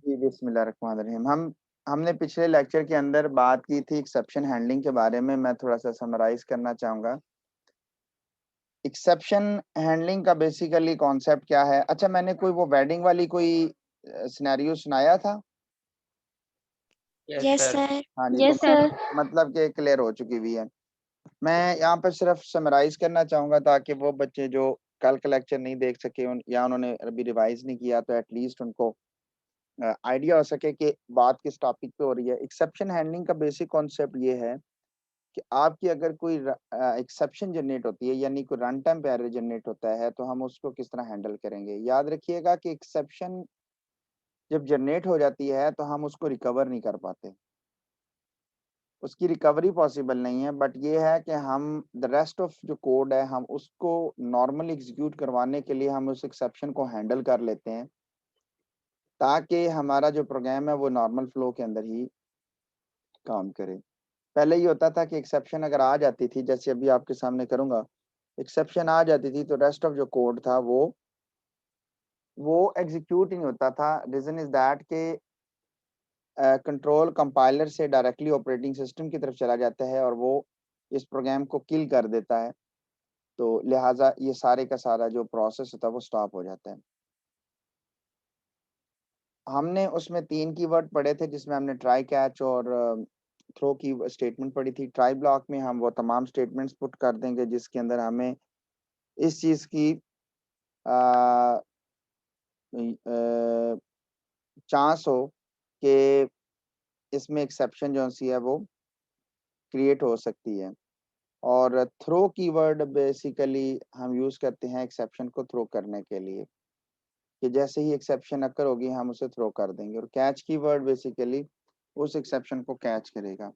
जी, बिस्मिल्लाहिर्रहमानिर्रहीम। हमने पिछले लेक्चर के अंदर बात की थी एक्सेप्शन हैंडलिंग के बारे में। मैं थोड़ा सा समराइज करना चाहूँगा। एक्सेप्शन हैंडलिंग का बेसिकली कॉन्सेप्ट क्या है? अच्छा, मैंने कोई वो वेडिंग वाली कोई सिनेरियो सुनाया था? Yes yes sir. सर। हाँ जी, यस सर। मतलब कि क्लियर हो चुकी हुई है। मैं यहाँ पर सिर्फ समराइज करना चाहूँगा ताकि वो बच्चे जो कल का लेक्चर नहीं देख सके या उन्होंने अभी रिवाइज नहीं किया तो एटलीस्ट उनको आइडिया हो सके कि बात किस टॉपिक पे हो रही है। एक्सेप्शन हैंडलिंग का बेसिक कॉन्सेप्ट ये है कि आपकी अगर कोई एक्सेप्शन जनरेट होती है यानी कोई रन टाइम पे एरर जनरेट होता है तो हम उसको किस तरह हैंडल करेंगे। याद रखिएगा कि एक्सेप्शन जब जनरेट हो जाती है तो हम उसको रिकवर नहीं कर पाते, उसकी रिकवरी पॉसिबल नहीं है। बट ये है कि हम द रेस्ट ऑफ जो कोड है हम उसको नॉर्मली एग्जीक्यूट करवाने के लिए हम उस एक्सेप्शन को हैंडल कर लेते हैं ताकि हमारा जो प्रोग्राम है वो नॉर्मल फ्लो के अंदर ही काम करे। पहले ये होता था कि एक्सेप्शन अगर आ जाती थी, जैसे अभी आपके सामने करूंगा, एक्सेप्शन आ जाती थी तो रेस्ट ऑफ जो कोड था वो एग्जीक्यूट ही नहीं होता था। रीजन इज दैट के कंट्रोल कंपाइलर से डायरेक्टली ऑपरेटिंग सिस्टम की तरफ चला जाता है और वो इस प्रोग्राम को किल कर देता है। तो लिहाजा ये सारे का सारा जो प्रोसेस होता है वो स्टॉप हो जाता है। हमने उसमें 3 कीवर्ड पढ़े थे जिसमें हमने ट्राई कैच और थ्रो की स्टेटमेंट पढ़ी थी। ट्राई ब्लॉक में हम वो तमाम स्टेटमेंट्स पुट कर देंगे जिसके अंदर हमें इस चीज़ की चांस हो कि इसमें एक्सेप्शन जो सी है वो क्रिएट हो सकती है। और थ्रो कीवर्ड बेसिकली हम यूज़ करते हैं एक्सेप्शन को थ्रो करने के लिए कि जैसे ही एक्सेप्शन अकर होगी हम उसे थ्रो कर देंगे। और कैच कीवर्ड बेसिकली उस एक्सेप्शन को कैच करेगा।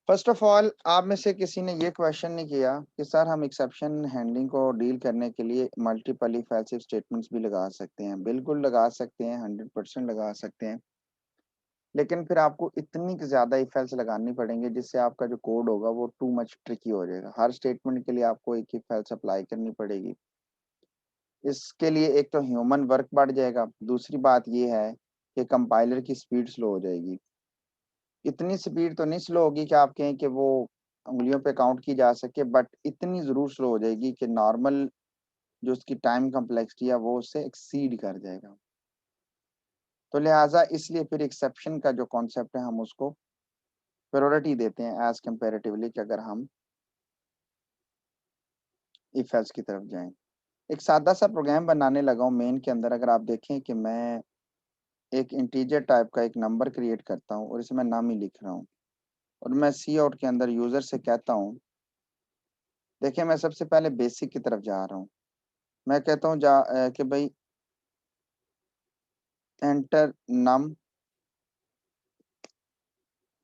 फर्स्ट ऑफ ऑल, आप में से किसी ने ये क्वेश्चन नहीं किया कि सर हम एक्सेप्शन हैंडलिंग को डील करने के लिए multiple if else if statements भी लगा सकते हैं। बिल्कुल लगा सकते हैं, 100% लगा सकते हैं, लेकिन फिर आपको इतनी ज़्यादा इफ एल्स लगानी पड़ेंगे जिससे आपका जो कोड होगा वो टू मच ट्रिकी हो जाएगा। हर स्टेटमेंट के लिए आपको एक इफ एल्स अप्लाई करनी पड़ेगी। इसके लिए एक तो ह्यूमन वर्क बढ़ जाएगा, दूसरी बात ये है कि कंपाइलर की स्पीड स्लो हो जाएगी। इतनी स्पीड तो नहीं स्लो होगी कि आप कहें कि वो उंगलियों पे काउंट की जा सके, बट इतनी ज़रूर स्लो हो जाएगी कि नॉर्मल जो उसकी टाइम कम्प्लेक्सिटी है वो उससे एक्सीड कर जाएगा। तो लिहाजा इसलिए फिर एक्सेप्शन का जो कॉन्सेप्ट है हम उसको प्रायोरिटी देते हैं एज कंपेरेटिवली कि अगर हम इफ एल्स की तरफ जाएं। एक सादा सा प्रोग्राम बनाने लगा हूँ मेन के अंदर। अगर आप देखें कि मैं एक इंटीजर टाइप का एक नंबर क्रिएट करता हूँ और इसे मैं नाम ही लिख रहा हूँ और मैं सी आउट के अंदर यूज़र से कहता हूँ, देखिए मैं सबसे पहले बेसिक की तरफ जा रहा हूँ। मैं कहता हूँ कि भाई एंटर नम।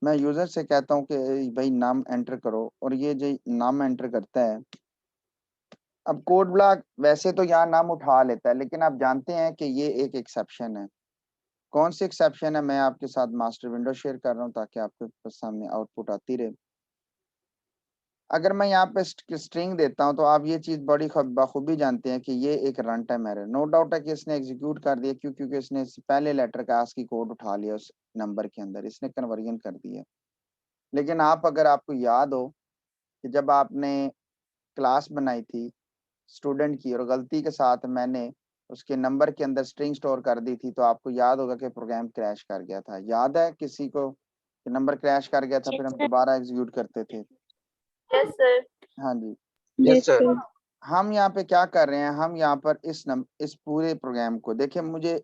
मैं यूज़र से कहता हूँ कि भाई नाम एंटर करो और ये जो नाम एंटर करता है। अब कोड ब्लॉक वैसे तो यहाँ नाम उठा लेता है, लेकिन आप जानते हैं कि ये एक एक्सेप्शन है। कौन सी एक्सेप्शन है? मैं आपके साथ मास्टर विंडो शेयर कर रहा हूँ ताकि आपके सामने आउटपुट आती रहे। अगर मैं यहाँ पे स्ट्रिंग देता हूँ तो आप ये चीज़ बड़ी बखूबी जानते हैं कि ये एक run time error. No doubt है कि इसने एग्जीक्यूट कर दिया, क्योंकि इसने पहले लेटर का आस्की कोड उठा लिया उस नंबर के अंदर, इसने कन्वर्जन कर दिया। लेकिन अगर आपको याद हो कि जब आपने क्लास बनाई थी स्टूडेंट की और गलती के साथ मैंने उसके नंबर के अंदर स्ट्रिंग स्टोर कर दी थी, तो आपको याद होगा कि प्रोग्राम क्रैश कर गया था। याद है किसी को कि नंबर क्रैश कर गया था, फिर यस हम सर। दोबारा एग्जीक्यूट करते थे? Yes sir. हाँ जी। Yes sir. हम यहाँ पे क्या कर रहे हैं, हम यहाँ पर इस पूरे प्रोग्राम को देखिए, मुझे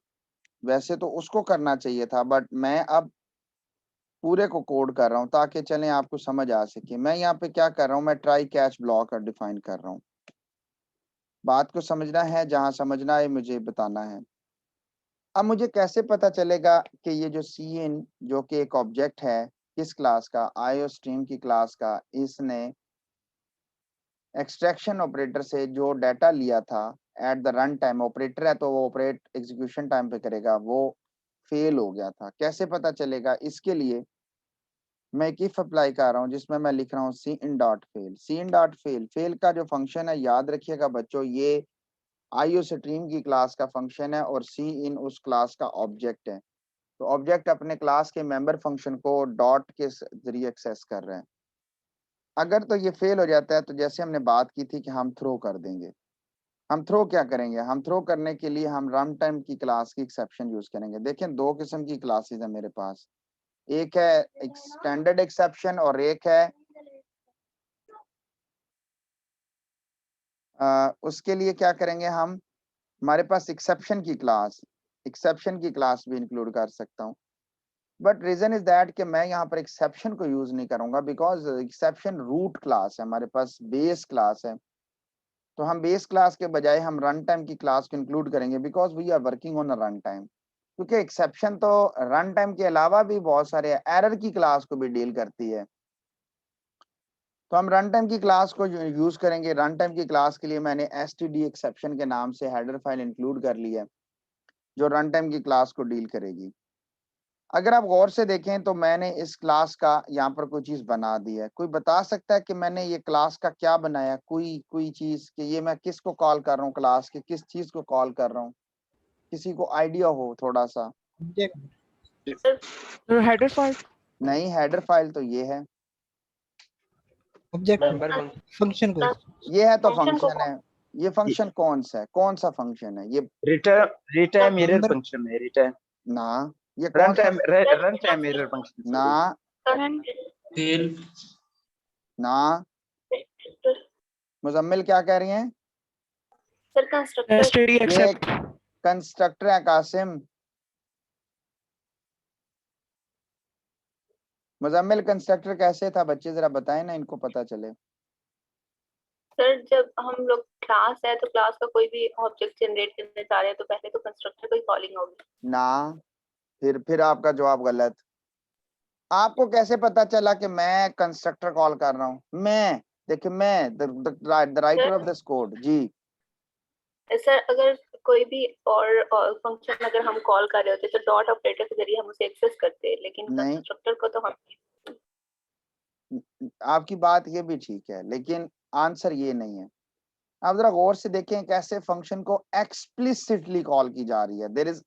वैसे तो उसको करना चाहिए था बट मैं अब पूरे को कोड कर रहा हूँ ताकि चलें आपको समझ आ सके। मैं यहाँ पे क्या कर रहा हूँ, मैं ट्राई कैच ब्लॉक डिफाइन कर रहा हूँ। बात को समझना है, जहाँ समझना है मुझे बताना है। अब मुझे कैसे पता चलेगा कि ये जो सी इन जो कि एक ऑब्जेक्ट है किस क्लास का, आईओ स्ट्रीम की क्लास का, इसने एक्सट्रैक्शन ऑपरेटर से जो डाटा लिया था at the run time, operator है तो वो ऑपरेट एग्जीक्यूशन टाइम पे करेगा, वो फेल हो गया था। कैसे पता चलेगा? इसके लिए मैं एक इफ अप्लाई कर रहा हूँ जिसमें मैं लिख रहा हूँ cin dot fail. Cin dot fail, fail का जो फंक्शन है याद रखिएगा बच्चों, ये आई उस स्ट्रीम की क्लास का फंक्शन है और सी इन उस क्लास का ऑब्जेक्ट है। तो ऑब्जेक्ट अपने क्लास के मेंबर फंक्शन को डॉट के जरिए एक्सेस कर रहे हैं। अगर तो ये फेल हो जाता है तो जैसे हमने बात की थी कि हम थ्रो कर देंगे। हम थ्रो क्या करेंगे? हम थ्रो करने के लिए हम रन टाइम की क्लास की एक्सेप्शन यूज करेंगे। देखें, दो किस्म की क्लासेस है मेरे पास, एक है स्टैंडर्ड एक्सेप्शन और एक है उसके लिए क्या करेंगे हम, हमारे पास एक्सेप्शन की क्लास भी इंक्लूड कर सकता हूँ। बट रीजन इज दैट कि मैं यहाँ पर एक्सेप्शन को यूज नहीं करूंगा बिकॉज एक्सेप्शन रूट क्लास है, हमारे पास बेस क्लास है। तो हम बेस क्लास के बजाय हम रन टाइम की क्लास को इंक्लूड करेंगे because we are working on a run time. क्योंकि एक्सेप्शन तो रन टाइम के अलावा भी बहुत सारे एरर की क्लास को भी डील करती है। तो हम रन टाइम की क्लास को यूज करेंगे। रन टाइम की क्लास के लिए मैंने std एक्सेप्शन के नाम से हेडर फाइल इंक्लूड कर ली है जो रन टाइम की क्लास को डील करेगी। अगर आप गौर से देखें तो मैंने इस क्लास का यहाँ पर कोई चीज बना दी है। कोई बता सकता है कि मैंने ये क्लास का क्या बनाया? कोई चीज कि ये मैं किसको कॉल कर रहा हूँ, क्लास के किस चीज को कॉल कर रहा हूँ? किसी को आइडिया हो थोड़ा सा? Header file. नहीं, हेडर फाइल तो ये है, ऑब्जेक्ट फंक्शन को ये है तो फंक्शन है। ये फंक्शन कौन सा है? कौन सा फंक्शन है ये? रिटर्न एरर फंक्शन है। रिटर्न ना, ये कौन सा? रन टाइम एरर फंक्शन ना फेल ना, मुजम्मिल क्या कह रही हैं? सर कंस्ट्रक्टर std ये एक्सेप्ट। कंस्ट्रक्टर है कासिम। मुजम्मिल कंस्ट्रक्टर कैसे था बच्चे, जरा बताएं ना, इनको पता चले। सर जब हम लोग क्लास है तो क्लास का कोई भी ऑब्जेक्ट जनरेट करने जा रहे हैं तो पहले तो कंस्ट्रक्टर को ही कॉलिंग होगी ना, फिर आपका जवाब गलत। आपको कैसे पता चला कि मैं कंस्ट्रक्टर कॉल कर रहा हूँ? मैं, देखिए, मैं the writer of this code जी। सर अगर कोई भी और फंक्शन अगर हम कॉल कर रहे होते तो डॉट ऑपरेटर के जरिए हम उसे एक्सेस करते हैं, लेकिन नहीं, कंस्ट्रक्टर को तो हम आपकी बात ये भी ठीक है लेकिन आंसर ये नहीं है। आप जरा गौर से देखें कैसे फंक्शन को एक्सप्लिसिटली कॉल की जा रही है। देयर इज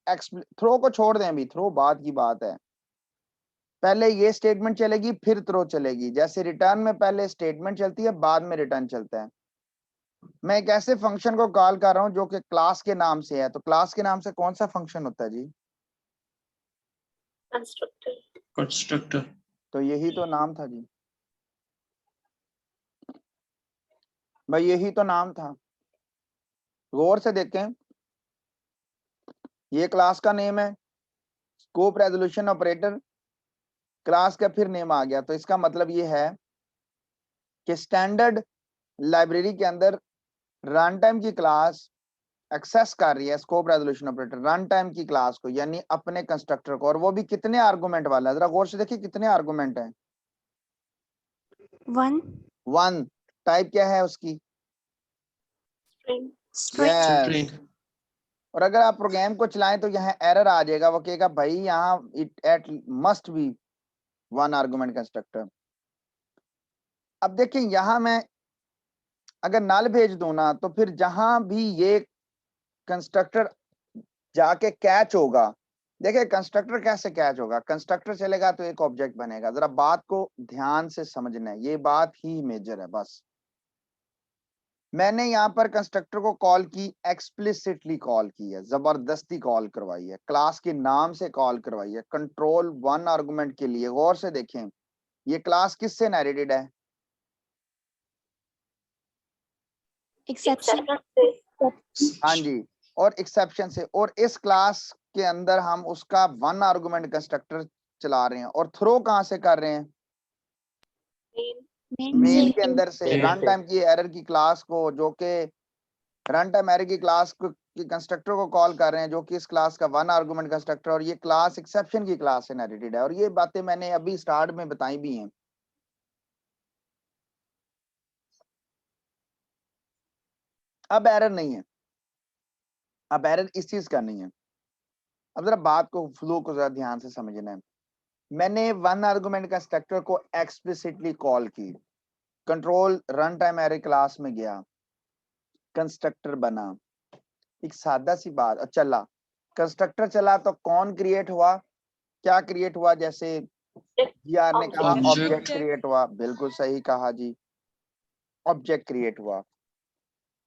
थ्रो को छोड़ दें, अभी थ्रो बाद की बात है। पहले ये स्टेटमेंट चलेगी फिर थ्रो चलेगी। जैसे रिटर्न में पहले स्टेटमेंट चलती है बाद में रिटर्न चलता है। मैं एक ऐसे फंक्शन को कॉल कर रहा हूं जो कि क्लास के नाम से है। तो क्लास के नाम से कौन सा फंक्शन होता है जी? कंस्ट्रक्टर। तो यही तो नाम था जी भाई, यही तो नाम था। गौर से देखें, ये क्लास का नेम है, स्कोप रेजोल्यूशन ऑपरेटर, क्लास का फिर नेम आ गया। तो इसका मतलब ये है कि स्टैंडर्ड लाइब्रेरी के अंदर रन टाइम की क्लास एक्सेस कर रही है scope resolution operator run time की क्लास को, यानी अपने कंस्ट्रक्टर को। और वो भी कितने आर्गुमेंट वाला है? जरा गौर से देखिए कितने आर्गुमेंट हैं। 1 टाइप क्या है उसकी? यस। और अगर आप प्रोग्राम को चलाएं तो यहाँ एरर आ जाएगा, वो कहेगा भाई यहाँ it at must be 1 argument constructor. अब देखिए यहाँ मैं अगर नल भेज दूं ना तो फिर जहां भी ये कंस्ट्रक्टर जाके कैच होगा, देखिए कंस्ट्रक्टर कैसे कैच होगा? कंस्ट्रक्टर चलेगा तो एक ऑब्जेक्ट बनेगा। जरा बात को ध्यान से समझना है, ये बात ही मेजर है। बस मैंने यहाँ पर कंस्ट्रक्टर को कॉल की, एक्सप्लिसिटली कॉल की है, जबरदस्ती कॉल करवाई है, क्लास के नाम से कॉल करवाई है, कंट्रोल 1 आर्गुमेंट के लिए। गौर से देखें ये क्लास किससे इनहेरिटेड है? एक्सेप्शन हाँ जी, और एक्सेप्शन से। और इस क्लास के अंदर हम उसका 1 आर्गुमेंट कंस्ट्रक्टर चला रहे हैं। और थ्रो कहां से कर रहे हैं? मेन के अंदर से रन टाइम की एरर की क्लास को, जो कि रन टाइम एरर की क्लास को की कंस्ट्रक्टर को कॉल कर रहे हैं जो कि इस क्लास का 1 आर्गुमेंट कंस्ट्रक्टर। और ये क्लास एक्सेप्शन की क्लास से इनहेरिटेड है। और ये बातें मैंने अभी स्टार्ट में बताई भी हैं। अब एरर नहीं है, अब एरर इस चीज का नहीं है। अब जरा बात को, फ्लो को जरा ध्यान से समझना है। मैंने 1 आर्गुमेंट कंस्ट्रक्टर को एक्सप्लिसिटली कॉल की, control run time error class में गया, कंस्ट्रक्टर बना, एक सादा सी बात। चला कंस्ट्रक्टर चला तो कौन क्रिएट हुआ, क्या क्रिएट हुआ? जैसे जीआर ने कहा ऑब्जेक्ट क्रिएट हुआ, बिल्कुल सही कहा जी, ऑब्जेक्ट क्रिएट हुआ।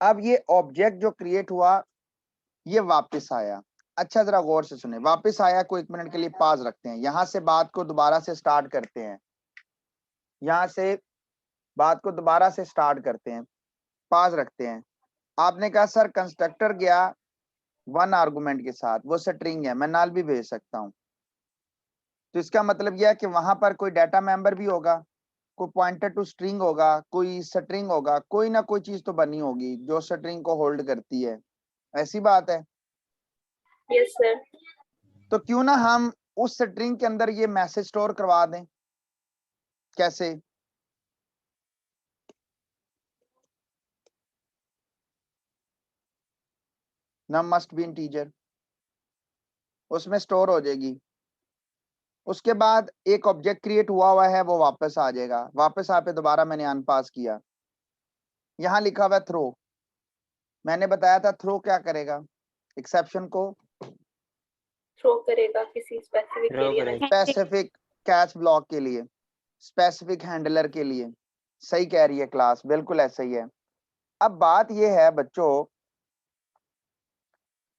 अब ये ऑब्जेक्ट जो क्रिएट हुआ ये वापस आया। अच्छा जरा गौर से सुने, वापस आया को 1 मिनट के लिए पाज रखते हैं, यहां से बात को दोबारा से स्टार्ट करते हैं, यहां से बात को दोबारा से स्टार्ट करते हैं, पाज रखते हैं। आपने कहा सर कंस्ट्रक्टर गया 1 आर्गुमेंट के साथ, वो स्ट्रिंग है, मैं नाल भी भेज सकता हूं। तो इसका मतलब यह है कि वहां पर कोई डाटा मेंबर भी होगा, कोई पॉइंटर टू स्ट्रिंग होगा, कोई स्ट्रिंग होगा, कोई ना कोई चीज तो बनी होगी जो स्ट्रिंग को होल्ड करती है। ऐसी बात है। Yes sir. तो क्यों ना हम उस स्ट्रिंग के अंदर ये मैसेज स्टोर करवा दें। कैसे? नम मस्ट बी इंटीजर, उसमें स्टोर हो जाएगी। उसके बाद एक ऑब्जेक्ट क्रिएट हुआ है, वो वापस आ जाएगा। वापस आ पे दोबारा मैंने अनपास किया, यहां लिखा हुआ थ्रो। मैंने बताया था थ्रो क्या करेगा, एक्सेप्शन को थ्रो करेगा किसी स्पेसिफिक एरिया में, स्पेसिफिक कैच ब्लॉक के लिए, स्पेसिफिक हैंडलर के लिए। सही कह रही है क्लास, बिल्कुल ऐसा ही है। अब बात यह है बच्चों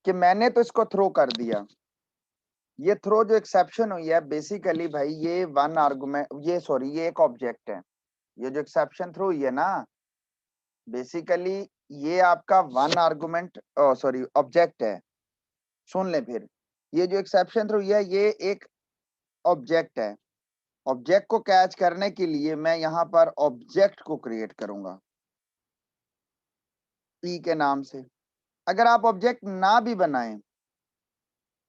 कि मैंने तो इसको थ्रो कर दिया। ये थ्रो जो एक्सेप्शन हुई है बेसिकली भाई ये 1 आर्गुमेंट, ये सॉरी ये एक ऑब्जेक्ट है। ये जो एक्सेप्शन थ्रो हुई है ना, बेसिकली ये आपका 1 आर्गुमेंट सॉरी ऑब्जेक्ट है। सुन ले फिर, ये जो एक्सेप्शन थ्रो हुई है ये एक ऑब्जेक्ट है। ऑब्जेक्ट को कैच करने के लिए मैं यहां पर ऑब्जेक्ट को क्रिएट करूंगा पी के नाम से। अगर आप ऑब्जेक्ट ना भी बनाएं,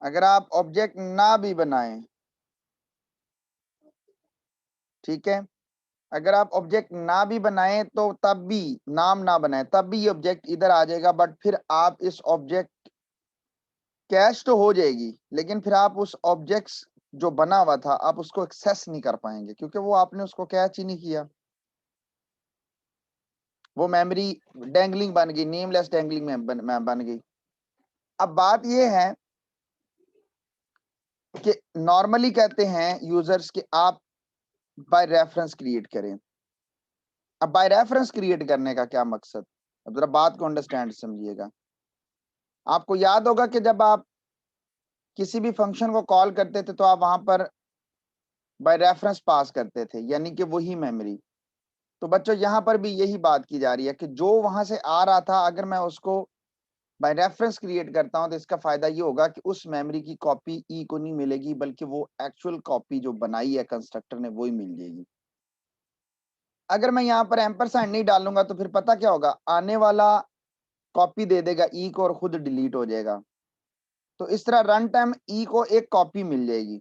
अगर आप ऑब्जेक्ट ना भी बनाएं, ठीक है, अगर आप ऑब्जेक्ट ना भी बनाएं तो तब भी, नाम ना बनाएं तब भी ये ऑब्जेक्ट इधर आ जाएगा। बट फिर आप इस ऑब्जेक्ट कैश तो हो जाएगी, लेकिन फिर आप उस ऑब्जेक्ट जो बना हुआ था आप उसको एक्सेस नहीं कर पाएंगे, क्योंकि वो आपने उसको कैच ही नहीं किया। वो मेमोरी डैंगलिंग बन गई, नेमलेस डैंगलिंग में बन गई। अब बात ये है कि नॉर्मली कहते हैं यूजर्स कि आप बाय रेफरेंस क्रिएट करें। अब बाय रेफरेंस क्रिएट करने का क्या मकसद, अब जरा बात को अंडरस्टैंड समझिएगा। आपको याद होगा कि जब आप किसी भी फंक्शन को कॉल करते थे तो आप वहां पर बाय रेफरेंस पास करते थे, यानी कि वही मेमोरी। तो बच्चों यहां पर भी यही बात की जा रही है कि जो वहां से आ रहा था अगर मैं उसको बाय रेफरेंस क्रिएट करता हूं तो इसका फायदा ये होगा कि उस मेमोरी की कॉपी ई को नहीं मिलेगी, बल्कि वो एक्चुअल कॉपी जो बनाई है कंस्ट्रक्टर ने वही मिल जाएगी। अगर मैं यहाँ पर एम्परसैंड नहीं डालूंगा तो फिर पता क्या होगा, आने वाला कॉपी दे देगा ई को और खुद डिलीट हो जाएगा। तो इस तरह रन टाइम ई को एक कॉपी मिल जाएगी,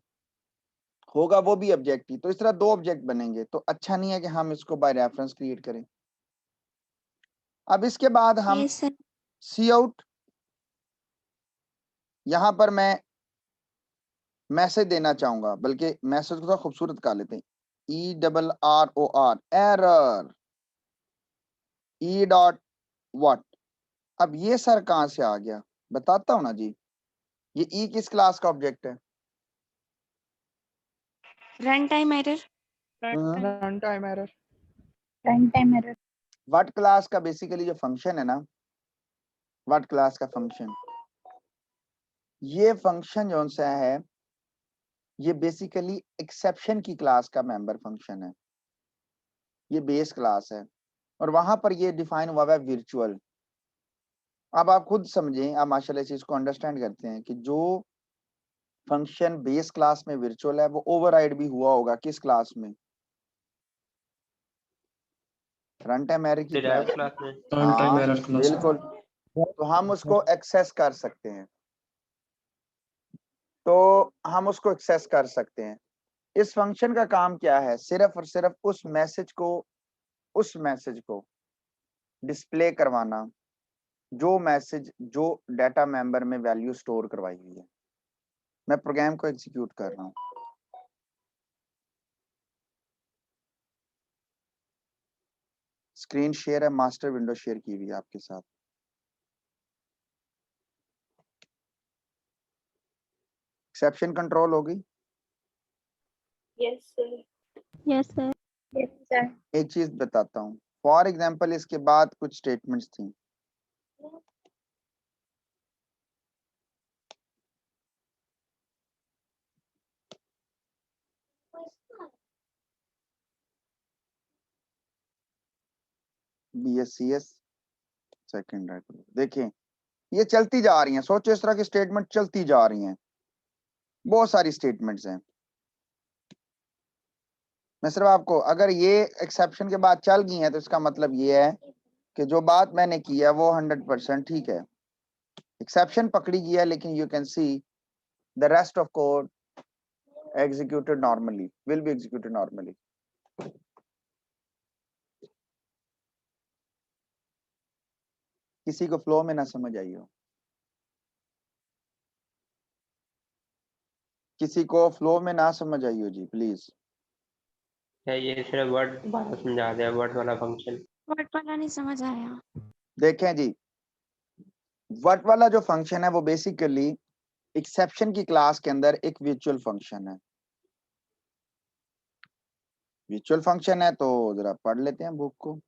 होगा वो भी ऑब्जेक्ट ही। तो इस तरह 2 ऑब्जेक्ट बनेंगे, तो अच्छा नहीं है कि हम इसको बाय रेफरेंस क्रिएट करें। अब इसके बाद हम सी आउट, यहां पर मैं मैसेज देना चाहूंगा, बल्कि मैसेज को थोड़ा खूबसूरत कर लेते हैं, ERROR एरर, E.what। अब ये सर कहां से आ गया बताता हूं ना जी। ये ई किस क्लास का ऑब्जेक्ट है? Run time error. Run time error. Run time error. What class का बेसिकली जो फंक्शन है ना, व्हाट क्लास का फंक्शन, ये फंक्शन जो सा है ये बेसिकली एक्सेप्शन की क्लास का मेंबर फंक्शन है। ये बेस क्लास है और वहां पर ये डिफाइन हुआ है वर्चुअल। अब आप खुद समझें, आप माशाल्लाह इस चीज को अंडरस्टैंड करते हैं कि जो फंक्शन बेस क्लास में वर्चुअल है वो ओवरराइड भी हुआ होगा किस क्लास में? रन टाइम एरर की डिराइव क्लास में। रन टाइम एरर क्लास, बिल्कुल। तो हम उसको एक्सेस कर सकते हैं, तो हम उसको एक्सेस कर सकते हैं। इस फंक्शन का काम क्या है, सिर्फ और सिर्फ उस मैसेज को डिस्प्ले करवाना जो मैसेज जो डाटा मेंबर में वैल्यू स्टोर करवाई हुई है। मैं प्रोग्राम को एग्जीक्यूट कर रहा हूं। स्क्रीन शेयर है, मास्टर विंडो शेयर की हुई है आपके साथ। एक्सेप्शन कंट्रोल होगी। Yes sir. Yes, sir. Yes, sir. एक चीज बताता हूँ, फॉर एग्जाम्पल इसके बाद कुछ स्टेटमेंट्स थी, BSCS सेकेंड। देखें ये चलती जा रही हैं, सोचो इस तरह की स्टेटमेंट चलती जा रही हैं, बहुत सारी स्टेटमेंट्स हैं। मैं सिर्फ आपको, अगर ये एक्सेप्शन के बाद चल गई हैं तो इसका मतलब ये है कि जो बात मैंने की है वो 100% ठीक है। एक्सेप्शन पकड़ी गई है, लेकिन you can see the rest of code executed normally, will be executed normally. किसी को फ्लो में ना समझ आई हो, किसी को फ्लो में ना समझ आई हो जी प्लीज। क्या ये सिर्फ वर्ड दोबारा समझा दिया, वर्ड वाला फंक्शन? वर्ड वाला नहीं समझ आया। देखें जी, वर्ड वाला जो फंक्शन है वो बेसिकली एक्सेप्शन की क्लास के अंदर एक वर्चुअल फंक्शन है। वर्चुअल फंक्शन है तो जरा पढ़ लेते हैं बुक को।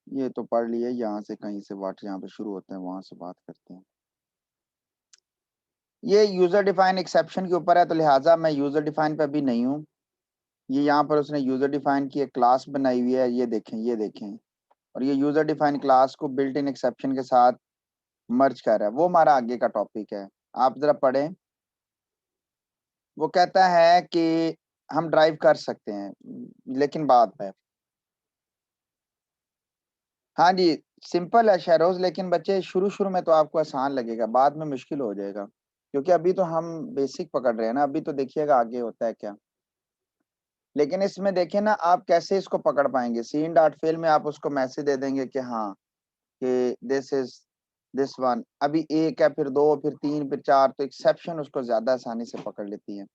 ये तो पढ़ लिए, यहाँ से कहीं से वाट यहाँ पे शुरू होते हैं वहां से बात करते हैं। ये यूजर डिफाइन एक्सेप्शन के ऊपर है, तो लिहाजा मैं यूजर डिफाइन पे अभी नहीं हूँ। ये यहाँ पर उसने यूजर डिफाइन की एक क्लास बनाई हुई है, ये देखें, ये देखें। और ये यूजर डिफाइन क्लास को बिल्ट इन एक्सेप्शन के साथ मर्ज कर रहा है, वो हमारा आगे का टॉपिक है। आप जरा पढ़ें। वो कहता है कि हम ड्राइव कर सकते हैं, लेकिन बाद में। हाँ जी, सिंपल है शहरोज, लेकिन बच्चे शुरू शुरू में तो आपको आसान लगेगा, बाद में मुश्किल हो जाएगा, क्योंकि अभी तो हम बेसिक पकड़ रहे हैं ना, अभी तो देखिएगा आगे होता है क्या। लेकिन इसमें देखिए ना, आप कैसे इसको पकड़ पाएंगे। सीन डॉट फेल में आप उसको मैसेज दे देंगे कि हाँ कि दिस इज दिस वन, अभी एक है, फिर दो, फिर तीन, फिर चार, तो एक्सेप्शन उसको ज्यादा आसानी से पकड़ लेती है।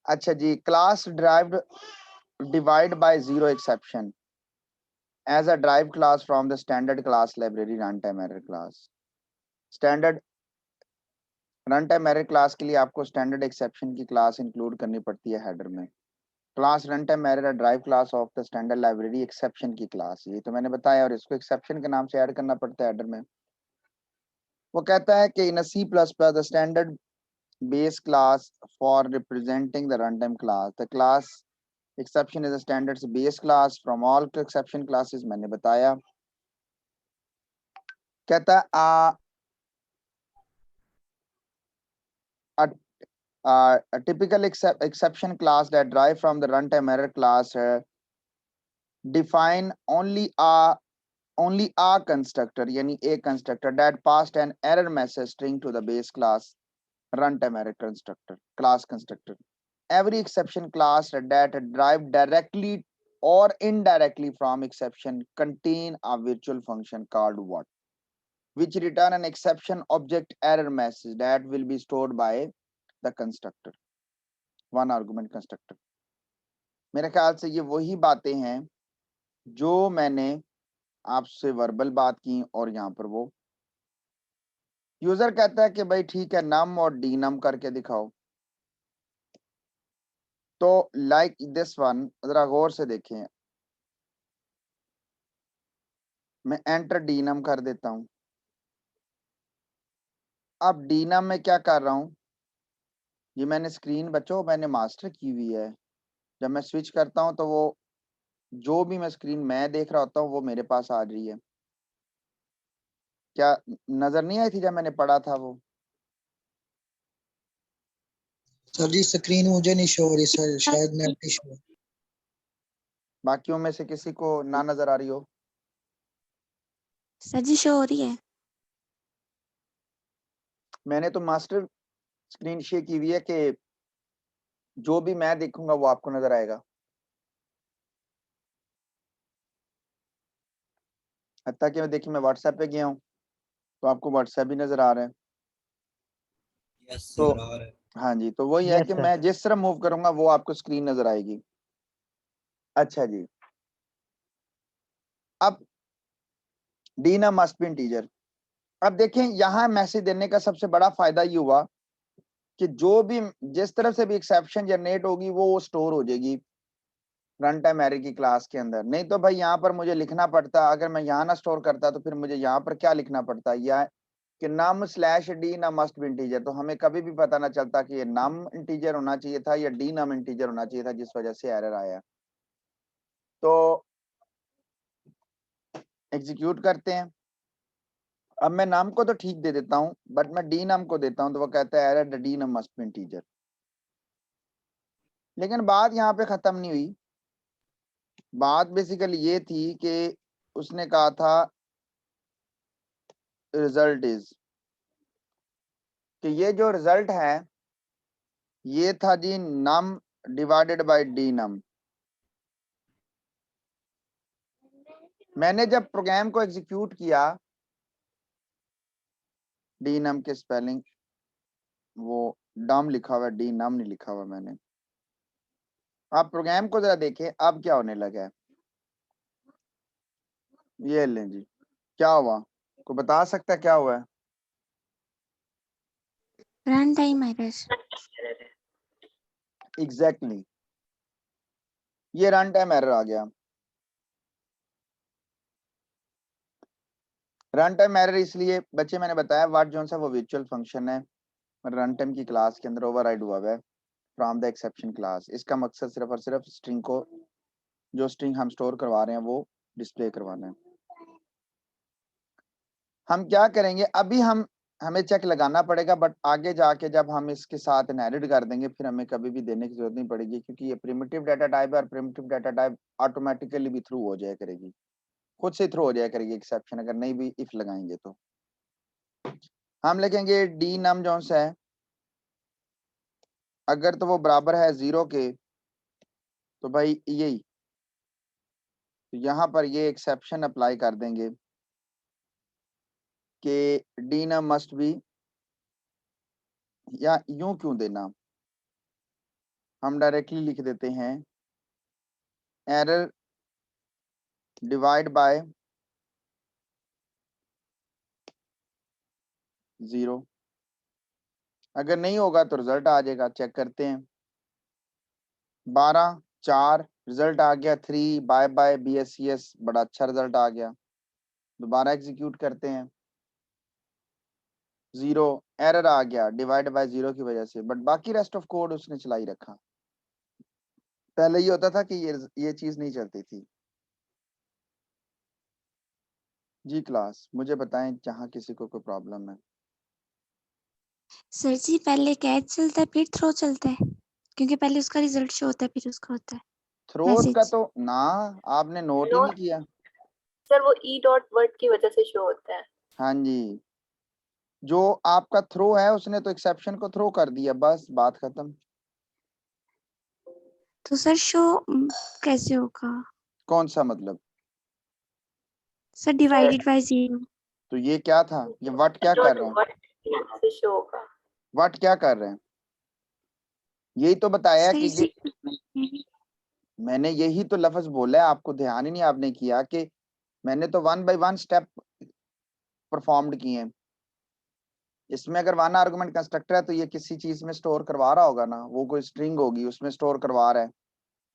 अच्छा जी, class derived divide by zero exception as a derived class from the standard class library runtime error class। Standard runtime error class के लिए आपको स्टैंडर्ड एक्सेप्शन की क्लास इंक्लूड करनी पड़ती है हेडर में। Class runtime error drive class of the standard library exception की class, ये तो मैंने बताया, और इसको एक्सेप्शन के नाम से ऐड करना पड़ता है हेडर में। वो कहता है कि in C plus plus the standard base class for representing the runtime class, the class exception is a standard base class from all exception classes, मैंने बताया। कहता है a typical exception class that derive from the runtime error class define only a constructor, yani a constructor that passed an error message string to the base class runtime error constructor class constructor। Every exception class that derive directly or indirectly from exception contain a virtual function called what, which return an exception object error message that will be stored by the constructor, one argument constructor। मेरे ख्याल से ये वही बातें हैं जो मैंने आपसे वर्बल बात की, और यहाँ पर वो यूजर कहता है कि भाई ठीक है, नम और डी नम करके दिखाओ। तो लाइक दिस वन, जरा गौर से देखें, मैं एंटर डी नम कर देता हूं। अब डी नम में क्या कर रहा हूं, ये मैंने स्क्रीन बच्चों मैंने मास्टर की हुई है। जब मैं स्विच करता हूं तो वो जो भी मैं स्क्रीन मैं देख रहा होता हूँ वो मेरे पास आ रही है। क्या नजर नहीं आई थी जब मैंने पढ़ा था वो? सर जी स्क्रीन मुझे नहीं शो हो रही सर, शायद नेट इशू। बाकियों में से किसी को ना नजर आ रही हो? सर जी शो हो रही है। मैंने तो मास्टर स्क्रीन शेयर की हुई है कि जो भी मैं देखूंगा वो आपको नजर आएगा। हत्ता कि मैं देखिए, मैं व्हाट्सएप पे गया हूँ तो आपको व्हाट्सएप भी नजर आ रहा है। तो हाँ जी, तो वही है कि मैं जिस तरह मूव करूंगा वो आपको स्क्रीन नजर आएगी। अच्छा जी, अब denom must be integer. अब देखें यहाँ मैसेज देने का सबसे बड़ा फायदा ये हुआ कि जो भी जिस तरफ से भी एक्सेप्शन जनरेट होगी वो स्टोर हो जाएगी रन टाइम एरर की क्लास के अंदर। नहीं तो भाई यहाँ पर मुझे लिखना पड़ता, अगर मैं यहाँ ना स्टोर करता तो फिर मुझे यहाँ पर क्या लिखना पड़ता, या कि नम स्लैश डी ना मस्ट बी इंटीजर, तो हमें कभी भी पता ना चलता कि ये नम इंटीजर होना चाहिए था या डी नम इंटीजर होना चाहिए था, जिस वजह से एरर आया। तो एग्जीक्यूट करते हैं। अब मैं नाम को तो ठीक दे देता हूं, बट मैं डी नाम को देता हूं तो वो कहता है error denom must be integer. लेकिन बात यहाँ पे खत्म नहीं हुई। बात बेसिकली ये थी कि उसने कहा था रिजल्ट इज, कि ये जो रिजल्ट है ये था जी नम डिवाइडेड बाय डी नम। मैंने जब प्रोग्राम को एग्जीक्यूट किया, डी नम के स्पेलिंग वो डम लिखा हुआ है, डी नम नहीं लिखा हुआ मैंने। आप प्रोग्राम को जरा देखें अब क्या होने लगा है। ये लें जी, क्या हुआ, को बता सकता है क्या हुआ है? Run time error. एग्जैक्टली ये रन टाइम एरर आ गया। रन टाइम एरर इसलिए बच्चे, मैंने बताया वाट जो सा वो वर्चुअल फंक्शन है रन टाइम की क्लास के अंदर ओवरराइड हुआ है फ्रॉम द एक्सेप्शन क्लास। इसका मकसद सिर्फ और सिर्फ स्ट्रिंग को, जो स्ट्रिंग हम स्टोर करवा रहे हैं वो डिस्प्ले करवाना है। हम क्या करेंगे अभी, हमें चेक लगाना पड़ेगा, बट आगे जाके जब हम इसके साथ इनहेरिट कर देंगे फिर हमें कभी भी देने की जरूरत नहीं पड़ेगी, क्योंकि ये प्रिमिटिव डाटा टाइप है और प्रिमिटिव डाटा टाइप ऑटोमेटिकली भी थ्रू हो जाया करेगी, खुद से थ्रू हो जाया करेगी एक्सेप्शन, अगर नहीं भी इफ लगाएंगे तो। हम लिखेंगे डी नम जो है, अगर तो वो बराबर है 0 के तो भाई यही, तो यहाँ पर ये एक्सेप्शन अप्लाई कर देंगे कि डी नम मस्ट बी, या यूं क्यों देना, हम डायरेक्टली लिख देते हैं एरर डिवाइड बाय 0। अगर नहीं होगा तो रिजल्ट आ जाएगा, चेक करते हैं। 12 4 रिजल्ट आ गया, 3 बाय बाय BSCS, बड़ा अच्छा रिजल्ट आ गया। दोबारा एग्जीक्यूट करते हैं, 0 एरर आ गया डिवाइड बाय 0 की वजह से, बट बाकी रेस्ट ऑफ कोड उसने चलाई रखा। पहले ये होता था कि ये चीज नहीं चलती थी। जी क्लास मुझे बताएं जहां किसी को कोई प्रॉब्लम है। सर जी पहले कैच चलता है फिर थ्रो चलता है, क्योंकि पहले उसका रिजल्ट शो होता है फिर उसका होता है थ्रो का मैसेज। तो ना आपने नोट ही नहीं किया। सर वो ई डॉट वर्ड की वजह से शो होता है। हाँ जी, जो आपका थ्रो है उसने तो एक्सेप्शन को थ्रो कर दिया, बस बात खत्म। तो सर शो कैसे होगा? कौन सा मतलब? Sir divided by 0। तो ये क्या था, ये व्हाट क्या कर रहे हैं, वर्ड से शो होगा। व्हाट क्या कर रहे हैं? यही तो बताया सर कि इसी मैंने यही तो लफ्ज बोला है, आपको ध्यान ही नहीं आपने किया कि मैंने तो 1 बाय 1 स्टेप परफॉर्म्ड किए हैं। इसमें अगर 1 आर्गुमेंट कंस्ट्रक्टर है तो ये किसी चीज में स्टोर करवा रहा होगा ना, वो कोई स्ट्रिंग होगी उसमें स्टोर करवा रहा है,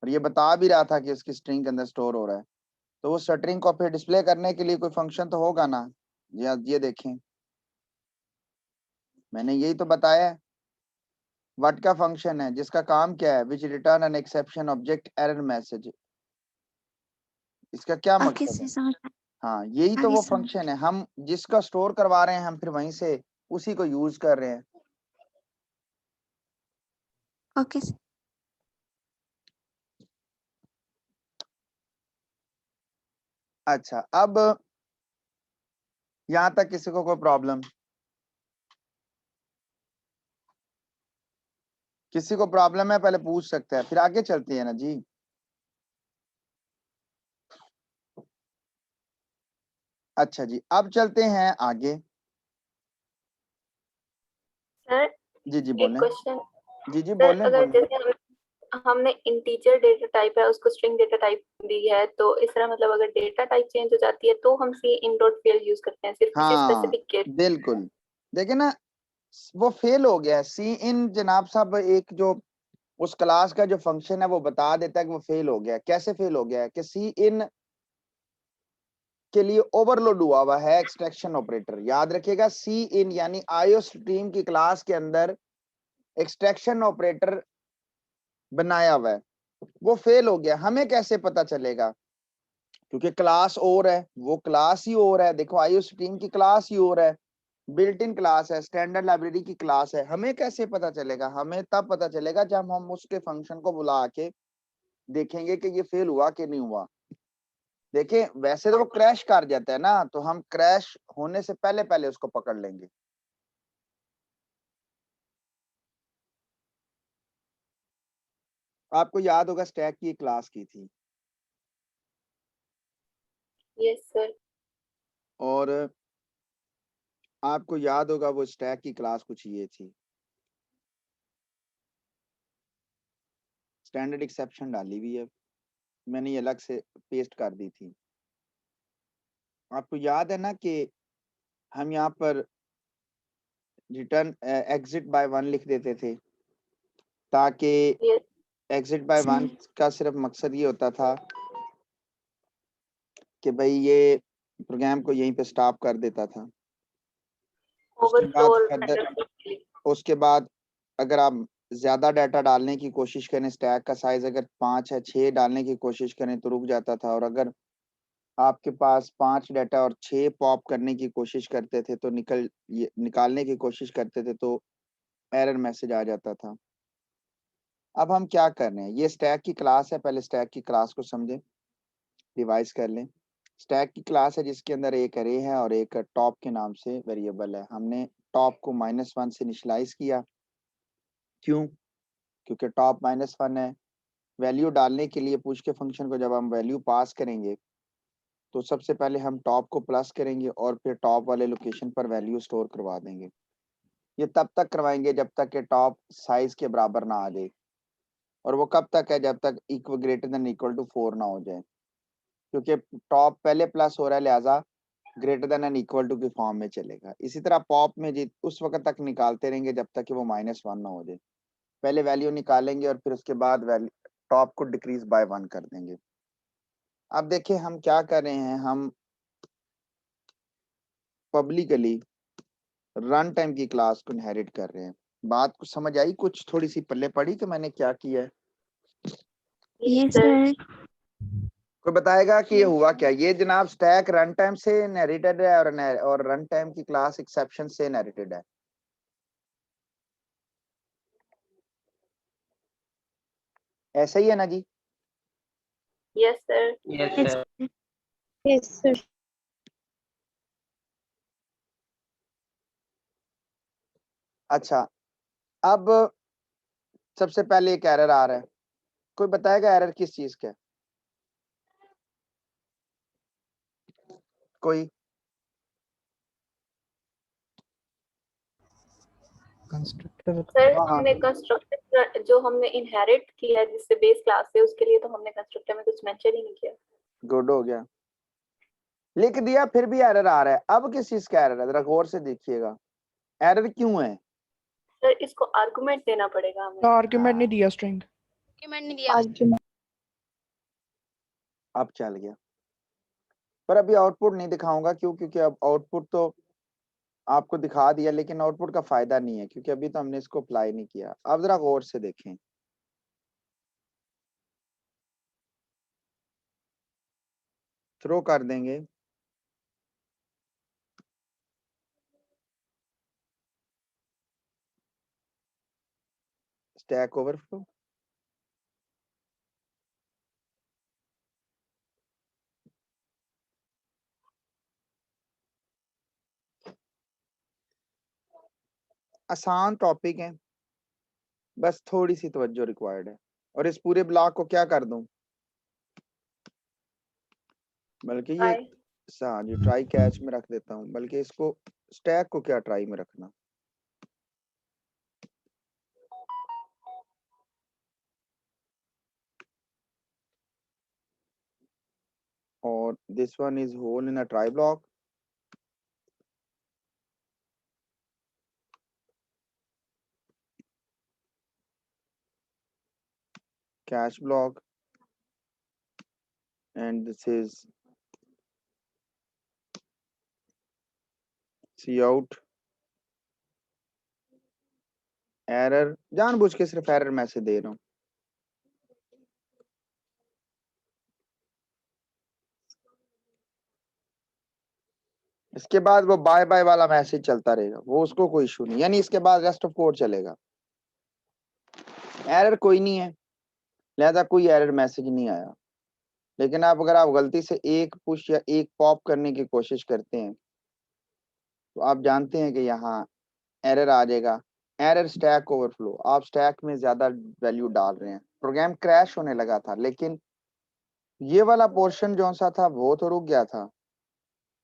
और ये बता भी रहा था कि उसकी स्ट्रिंग के अंदर स्टोर हो रहा है, तो वो स्ट्रिंग को फिर डिस्प्ले करने के लिए कोई फंक्शन तो होगा ना। ये देखें मैंने यही तो बताया है। व्हाट का फंक्शन है जिसका काम क्या है, which return an exception object error message. इसका क्या ओके मकसद सर है? समझ हाँ यही तो आगे वो समझ। फंक्शन है, हम जिसका स्टोर करवा रहे हैं हम फिर वहीं से उसी को यूज कर रहे हैं। Okay sir. अच्छा, अब यहां तक किसी को कोई प्रॉब्लम? किसी को प्रॉब्लम है पहले पूछ सकते हैं, फिर आगे चलते हैं ना जी। अच्छा जी, अब चलते हैं आगे। सर जी जी एक बोलें। क्वेश्चन। जी जी सर बोलें अगर बोलें। जैसे हम हमने इंटीजर डेटा टाइप है उसको स्ट्रिंग डेटा टाइप दी है, तो इस तरह मतलब अगर डेटा टाइप चेंज हो जाती है तो हम सी इन डॉट फेल यूज करते हैं सिर्फ किसी हाँ स्पेसिफिक केस। बिल्कुल, देखिए ना वो फेल हो गया। सी इन जनाब साहब एक जो उस क्लास का जो फंक्शन है वो बता देता है कि वो फेल हो गया। कैसे फेल हो गया है कि सी इन के लिए ओवरलोड हुआ है एक्सट्रैक्शन ऑपरेटर। याद रखिएगा सी इन यानी आईओ स्ट्रीम की क्लास के अंदर एक्सट्रैक्शन ऑपरेटर बनाया हुआ है, वो फेल हो गया। हमें कैसे पता चलेगा? क्योंकि क्लास और है, वो क्लास ही और है। देखो आईओ स्ट्रीम की क्लास ही और है, बिल्ट इन क्लास है, स्टैंडर्ड लाइब्रेरी की क्लास है। हमें कैसे पता चलेगा? हमें तब पता चलेगा जब हम उसके फंक्शन को बुला के देखेंगे कि ये फेल हुआ कि नहीं हुआ। देखिए वैसे तो वो क्रैश कर जाता है ना, तो हम क्रैश होने से पहले पहले उसको पकड़ लेंगे। आपको याद होगा स्टैक की क्लास की थी, यस सर। और आपको याद होगा वो स्टैक की क्लास कुछ ये थी, स्टैंडर्ड एक्सेप्शन डाली हुई है, मैंने ये अलग से पेस्ट कर दी थी। आपको याद है ना कि हम यहाँ पर रिटर्न एग्जिट बाय 1 लिख देते थे, ताकि यस एग्जिट बाय 1 सर का सिर्फ मकसद ये होता था कि भाई ये प्रोग्राम को यहीं पे स्टॉप कर देता था। उसके ओवरफ्लो बाद और फर्दर, मैटर के लिए। उसके बाद अगर आप ज्यादा डाटा डालने की कोशिश करें, स्टैक का साइज अगर 5 है 6 डालने की कोशिश करें तो रुक जाता था, और अगर आपके पास 5 डाटा और 6 पॉप करने की कोशिश करते थे तो निकालने की कोशिश करते थे तो एरर मैसेज आ जाता था। अब हम क्या कर रहे हैं? ये स्टैक की क्लास है, पहले स्टैक की क्लास को समझें, रिवाइज कर लें। स्टैक की क्लास है जिसके अंदर एक अरे है और एक टॉप के नाम से वेरिएबल है। हमने टॉप को -1 से इनिशियलाइज किया। क्यों? क्योंकि टॉप -1 है। वैल्यू डालने के लिए पुश के फंक्शन को जब हम वैल्यू पास करेंगे तो सबसे पहले हम टॉप को प्लस करेंगे और फिर टॉप वाले लोकेशन पर वैल्यू स्टोर करवा देंगे। ये तब तक करवाएंगे जब तक कि टॉप साइज के बराबर ना आ जाए, और वो कब तक है? जब तक equal greater than equal to 4 ना हो जाए, क्योंकि टॉप पहले प्लस हो रहा है, लिहाजा greater than and equal to की फॉर्म में चलेगा। इसी तरह पॉप में जी उस वक्त तक निकालते रहेंगे जब तक कि वो -1 ना हो जाए। पहले वैल्यू निकालेंगे और फिर उसके बाद वैल्यू टॉप को डिक्रीज बाय 1 कर देंगे। अब देखिए हम क्या कर रहे हैं, हम पब्लिकली रन टाइम की क्लास को इनहेरिट कर रहे हैं। बात को समझ आई? कुछ थोड़ी सी पल्ले पड़ी कि मैंने क्या किया है? यस सर कोई बताएगा कि ये हुआ क्या? ये जनाब स्टैक रन टाइम से इनहेरिटेड है और रन टाइम की क्लास एक्सेप्शन से इनहेरिटेड है। ऐसा ही है ना जी? Yes sir. Yes yes sir. Yes sir अच्छा, अब सबसे पहले एक एरर आ रहा है। कोई बताएगा एरर किस चीज का है? कोई? कंस्ट्रक्टर सर हाँ हाँ हमने कंस्ट्रक्टर जो हमने इनहेरिट किया है जिससे बेस क्लास से, उसके लिए तो हमने कंस्ट्रक्टर में कुछ मेंशन ही नहीं किया। गुड हो गया, लिख दिया फिर भी एरर आ रहा है। अब किस चीज का एरर है? जरा गौर से देखिएगा, एरर क्यों है? सर इसको आर्गुमेंट देना पड़ेगा हमें। आर्गुमेंट नहीं दिया स्ट्रिंग अब चल गया, पर अभी आउटपुट नहीं दिखाऊंगा। क्यों? क्योंकि अब आउटपुट तो आपको दिखा दिया, लेकिन आउटपुट का फायदा नहीं है क्योंकि अभी तो हमने इसको अप्लाई नहीं किया। अब जरा गौर से देखें, थ्रो कर देंगे स्टैक ओवरफ्लो। आसान टॉपिक है, बस थोड़ी सी तवज्जो रिक्वायर्ड है। और इस पूरे ब्लॉक को क्या कर दूं, बल्कि ये आए हाँ जी ट्राई कैच में रख देता हूँ, बल्कि इसको स्टैक को क्या ट्राई में रखना। और this one is hole in a try block. Catch block, and this is see out. Error, जानबूझ के सिर्फ एरर मैसेज दे रहा हूँ। इसके बाद वो बाय बाय वाला मैसेज चलता रहेगा, वो उसको कोई इशू नहीं, यानी इसके बाद रेस्ट ऑफ कोड चलेगा। एरर कोई नहीं है, लिहाजा कोई एरर मैसेज नहीं आया। लेकिन आप अगर आप गलती से एक पुश या एक पॉप करने की कोशिश करते हैं तो आप जानते हैं कि यहाँ एरर आ जाएगा। एरर स्टैक ओवरफ्लो, आप स्टैक में ज्यादा वैल्यू डाल रहे हैं, प्रोग्राम क्रैश होने लगा था। लेकिन ये वाला पोर्शन जो सा था वो तो रुक गया था,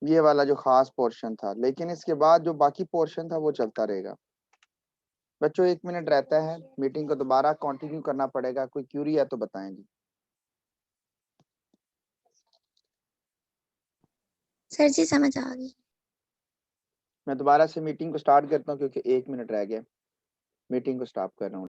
ये वाला जो खास पोर्शन था, लेकिन इसके बाद जो बाकी पोर्शन था वो चलता रहेगा। बच्चों 1 मिनट रहता है, मीटिंग को दोबारा कंटिन्यू करना पड़ेगा। कोई क्यूरी है तो बताएं जी। सर जी समझ आ गई। मैं दोबारा से मीटिंग को स्टार्ट करता हूँ क्योंकि 1 मिनट रह गया, मीटिंग को स्टॉप कर रहा हूँ।